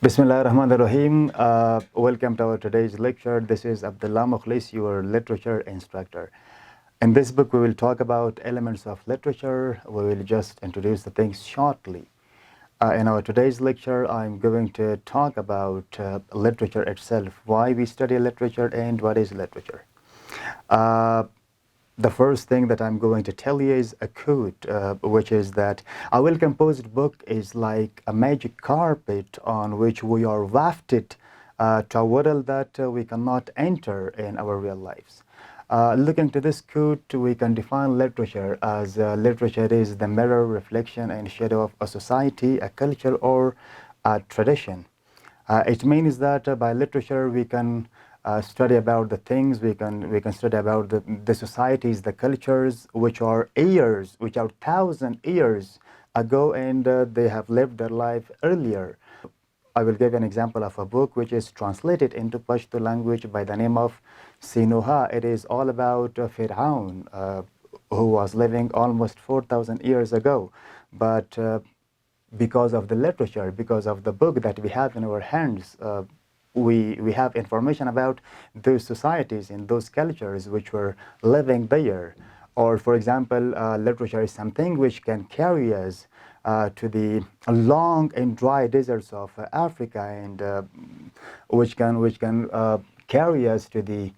Bismillah ar-Rahman ar-Rahim. Welcome to our today's lecture. This is Abdullah Mukhlis, your literature instructor. In this book, we will talk about elements of literature. We will just introduce the things shortly. In our today's lecture, I'm going to talk about literature itself, why we study literature and what is literature. Uh, the first thing that I'm going to tell you is a quote, which is that a well-composed book is like a magic carpet on which we are wafted to a world that we cannot enter in our real lives. Looking to this quote, we can define literature as literature is the mirror, reflection, and shadow of a society, a culture, or a tradition. It means that by literature we can study about the things, we can study about the societies, the cultures which are years, which are 1,000 years ago, and they have lived their life earlier. I will give an example of a book which is translated into Pashto language by the name of Sinuha. It is all about Fir'aun, who was living almost 4,000 years ago. But because of the literature, because of the book that we have in our hands, we have information about those societies and those cultures which were living there. Or, for example, literature is something which can carry us to the long and dry deserts of Africa, and which can carry us to the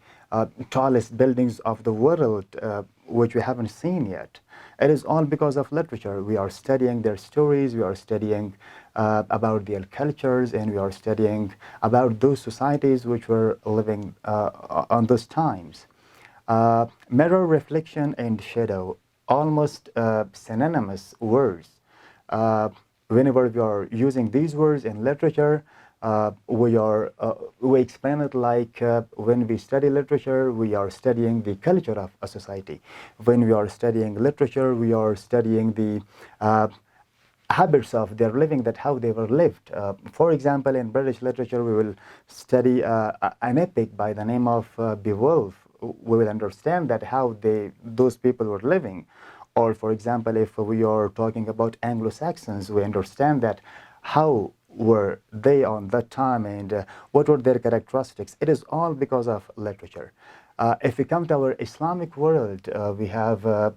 tallest buildings of the world, which we haven't seen yet. It is all because of literature. We are studying their stories, we are studying about their cultures, and we are studying about those societies which were living on those times. Mirror, reflection, and shadow, almost synonymous words. Whenever we are using these words in literature, we explain it like when we study literature, we are studying the culture of a society. When we are studying literature, we are studying the habits of their living, that how they were lived. For example, in British literature, we will study an epic by the name of Beowulf. We will understand that how those people were living. Or, for example, if we are talking about Anglo-Saxons, we understand that how were they on that time, and what were their characteristics. It is all because of literature. If we come to our Islamic world, we have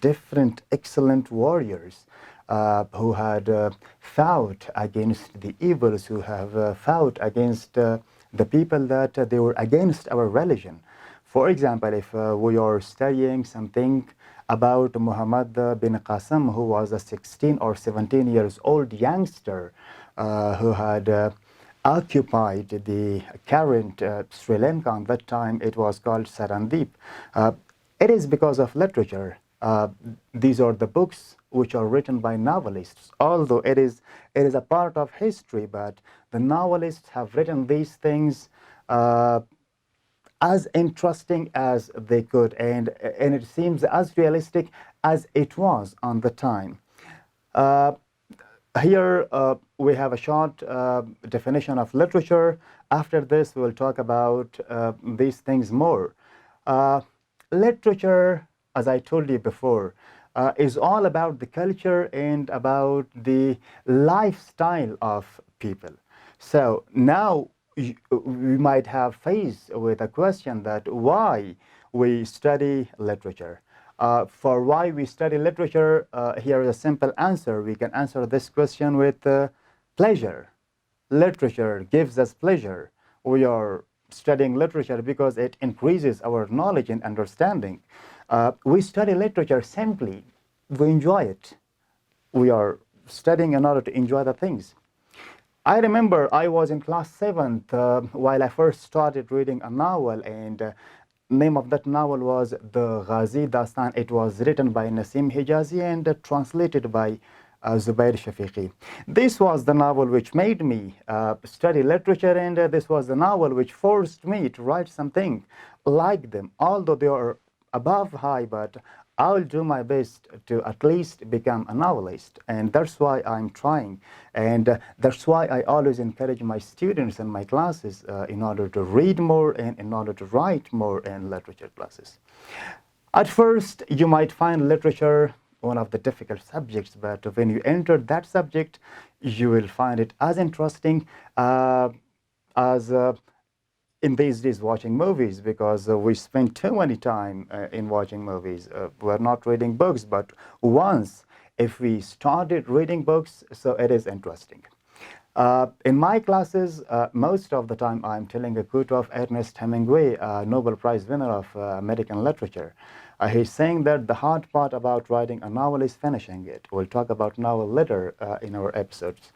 different excellent warriors who had fought against the evils, who have fought against the people that they were against our religion. For example, if we are studying something about Muhammad bin Qasim, who was a 16 or 17 years old youngster who had occupied the current Sri Lanka. On that time, it was called Sarandeep. It is because of literature. These are the books which are written by novelists. Although it is a part of history, but the novelists have written these things as interesting as they could, and it seems as realistic as it was on the time. Here we have a short definition of literature. After this, we will talk about these things more. Literature, as I told you before, is all about the culture and about the lifestyle of people. So now we might have faced with a question that why we study literature. For why we study literature, here is a simple answer. We can answer this question with pleasure. Literature gives us pleasure. We are studying literature because it increases our knowledge and understanding. We study literature simply. We enjoy it. We are studying in order to enjoy the things. I remember I was in class 7th while I first started reading a novel, and name of that novel was The Ghazi Dastan. It was written by Nasim Hijazi and translated by Zubair Shafiqi. This was the novel which made me study literature, and this was the novel which forced me to write something like them. Although they are above high, but I will do my best to at least become a novelist, and that's why I'm trying, and that's why I always encourage my students in my classes in order to read more and in order to write more in literature classes. At first, you might find literature one of the difficult subjects, but when you enter that subject, you will find it as interesting as in these days watching movies, because we spend too many time in watching movies. We're not reading books, but once if we started reading books, so it is interesting. In my classes, most of the time I'm telling a quote of Ernest Hemingway, a Nobel Prize winner of American literature. He's saying that the hard part about writing a novel is finishing it. We'll talk about novel later in our episodes.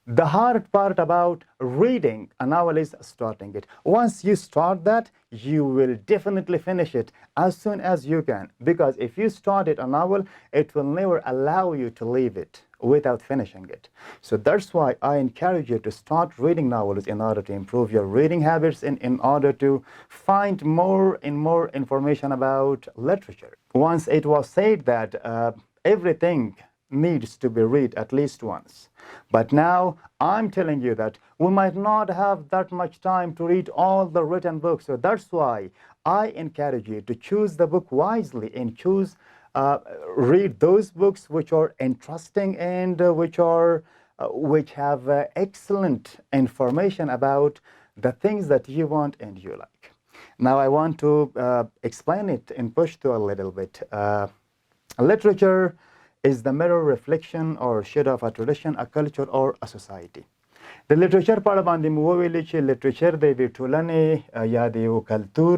The hard part about reading a novel is starting it. Once you start that, you will definitely finish it as soon as you can. Because if you started a novel, it will never allow you to leave it without finishing it. So that's why I encourage you to start reading novels in order to improve your reading habits and in order to find more and more information about literature. Once it was said that everything needs to be read at least once. But now I'm telling you that we might not have that much time to read all the written books. So that's why I encourage you to choose the book wisely and read those books which are interesting and which have excellent information about the things that you want and you like. Now I want to explain it and push to a little bit. Literature is the mirror reflection or shade of a tradition, a culture or a society. د لیټریچر په اړه باندې مو وویلې چې لیټریچر د یوې ټولنې یا د یو کلتور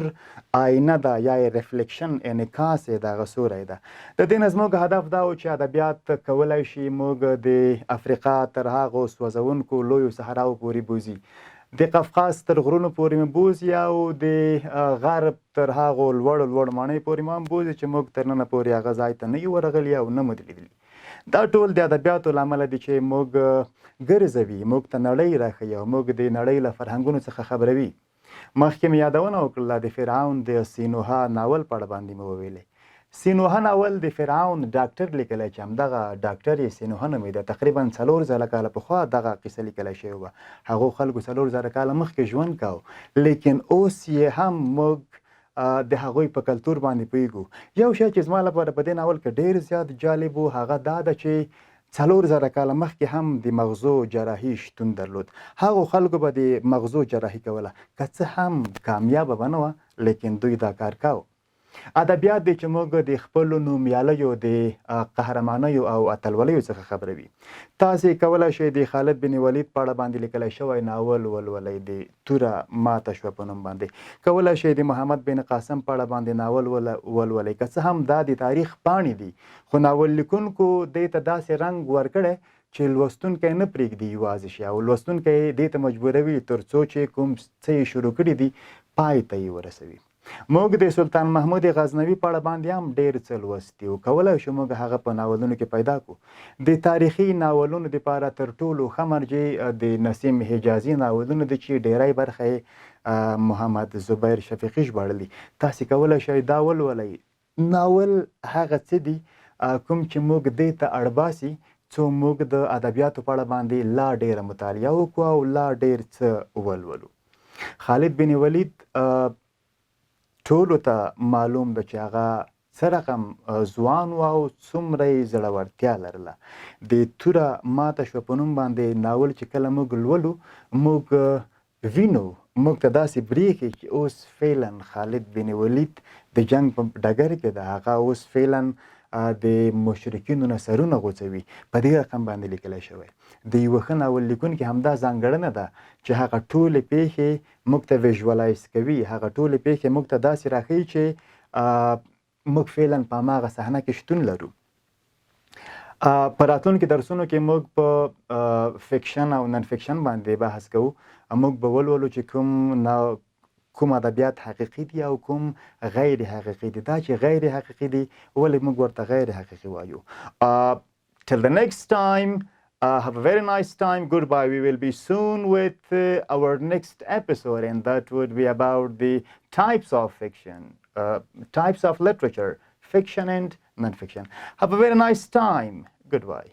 آینه ده یا یې ریفلیکشن انعکاس یې د هغه سوری ده. د دې نه زموږ هدف دا و چې ادبیات کولی شي موږ د افریقا تر هغو سوځونکو لویو صحراو پورې بوځي، د قفقاز تر غرونو پورې مو بوځي او د غرب تر هغو لوړو ماڼۍ پورې مو هم بوځي چې موږ تر ننه پورې هغه ځای ته نه یو ورغلي او نه مو دي لیدلي. دا ټول د ادبیاتو له امله دي چې موږ ګرځوي، موږ ته نړۍ راښیي او موږ د نړۍ له فرهنګونو څخه خبروي. مخکې مې یادونه وکړله د فرعون د سینوها ناول په اړه باندې مې وویلې. سینوها ناول د فرعون ډاکټر لیکلی چې همدغه ډاکټر یې سینوها نومېده. تقریبا 4,000 کاله پخوا دغه قصه لیکلی شوې وه. هغو خلکو 4,000 کاله مخکې ژوند کوو، لیکن اوس یې هم موږ د هغوی په کلتور باندې پوهېږو. یو شی چې زما لپاره په دې ناول کې ډېر زیات جالب و هغه دا ده چې 4,000 کاله مخکې هم د مغزو جراحي شتون درلود. هغو خلکو به د مغزو جراحي کوله، که څه هم کامیابه به نه وه لیکن دوی دا کار کوه. ادبیات دی چې موږ د خپلو نومیالیو د قهرمانیو او اتلولیو څخه خبروي. تاسې کولی شئ د خالد بن ولید په اړه باندې لیکلی شوی ناول ولولئ، د توره ماته شوه په نوم باندې. کولی شئ د محمد بن قاسم په اړه باندې ناول ولولئ، که څه هم دا د تاریخ پاڼې دي، خو ناول لیکونکو دې ته داسې رنګ ورکړی چې لوستونکی نه پرېږدي یوازې شي او لوستونکی دې ته مجبوروي تر څو چې کوم څه یې شروع کړي دي پای ته یې ورسوي. موږ د سلطان محمود غزنوي په اړه باندې هم ډېر څه لوستي وو، کولی شو موږ هغه په ناولونو کې پیدا کړو. د تاریخي ناولونو دپاره تر ټولو ښه مرجع د نسیم حجازي ناولونه دي چې ډېری برخه یې محمد زبیر شفیقي ژباړلي. تاسې کولی شئ دا ولولئ. ناول هغه څه دي کوم چې موږ دې ته اړباسي څو موږ د ادبیاتو په اړه باندې لا ډېره مطالعه وکړو او لا ډېر څه ولولو. خالد بن ولید ټولو ته معلوم ده چې هغه څه رقم ځوان و او څومره یې زړورتیا لرله. د توره ماته شوه په نوم باندې ناول چې کله موږ لولو موږ وینو، موږ ته داسې برېښي چې اوس فعلا خالد بن ولید د جنګ په ډګر کې ده، هغه اوس فعلا د مشرکینو نه سرونه غوڅوي. په دې رقم باندې لیکلی شوی. د یوه ښه ناول لیکونکي همدا ځانګړنه ده چې هغه ټولې پیښې موږ ته ویژوالایز کوي، هغه ټولې پیښې موږ ته داسې راښیي چې موږ فعلا په هماغه صحنه کې شتون لرو. په راتلونکي درسونو کې موږ په فکشن او نن فکشن باندې بحث کوو. موږ به ولولو چې کوم ادبیات حقیقي دي او کوم غیر حقیقي دي. دا چې غیر حقیقي دي ولې موږ ورته غیر حقیقي وایو. Till the next time, have a very nice time. Goodbye. We will be soon with our next episode, and that would be about the types of fiction, types of literature, fiction and non-fiction. Have a very nice time. Goodbye.